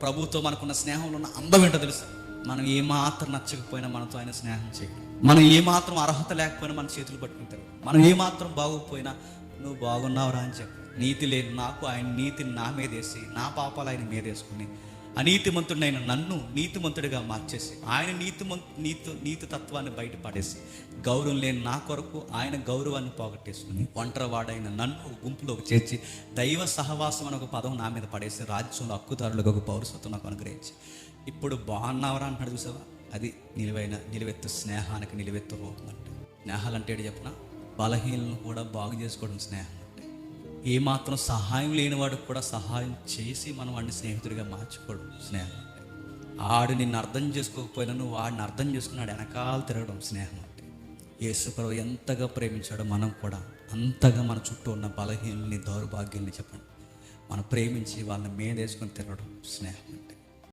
ప్రభుతో మనకున్న స్నేహంలో ఉన్న అందం ఏంటో తెలుసు. మనం ఏమాత్రం నచ్చకపోయినా మనతో ఆయన స్నేహం చేయడం, మనం ఏమాత్రం అర్హత లేకపోయినా మన చేతులు పట్టుకుంటారు, మనం ఏమాత్రం బాగోకపోయినా నువ్వు బాగున్నావురా అని చెప్పి, నీతి లేని నాకు ఆయన నీతిని నా మీదేసి, నా పాపాలు ఆయన మీదేసుకుని, అనీతిమంతుడైన నన్ను నీతిమంతుడిగా మార్చేసి, ఆయన నీతి తత్వాన్ని బయట పడేసి, గౌరవం లేని నా కొరకు ఆయన గౌరవాన్ని పోగొట్టేసుకుని, ఒంటరివాడైన నన్ను గుంపులోకి చేర్చి, దైవ సహవాసం అనే ఒక పదం నా మీద పడేసి, రాజ్యంలో హక్కుదారులకు ఒక పౌరసత్వం నాకు అనుగ్రహించి, ఇప్పుడు బాగున్నావరా అంటున్నాడు. చూసావా, అది నిలువెత్తు స్నేహానికి నిలువెత్తు రూపం. అంటే స్నేహాలు అంటే ఏంటి చెప్పిన, బలహీనలను కూడా బాగు చేసుకోవడం స్నేహం అంటే. ఏమాత్రం సహాయం లేనివాడికి కూడా సహాయం చేసి మనం వాడిని స్నేహితుడిగా మార్చుకోవడం స్నేహం అంటే. ఆడు నిన్ను అర్థం చేసుకోకపోయినా నువ్వు వాడిని అర్థం చేసుకున్నాడు వెనకాల తిరగడం స్నేహం అంటే. యేసు ప్రభువు ఎంతగా ప్రేమించాడో మనం కూడా అంతగా మన చుట్టూ ఉన్న బలహీనల్ని, దౌర్భాగ్యాల్ని చెప్పండి మనం ప్రేమించి వాళ్ళని మేదేసుకొని తిరగడం స్నేహం.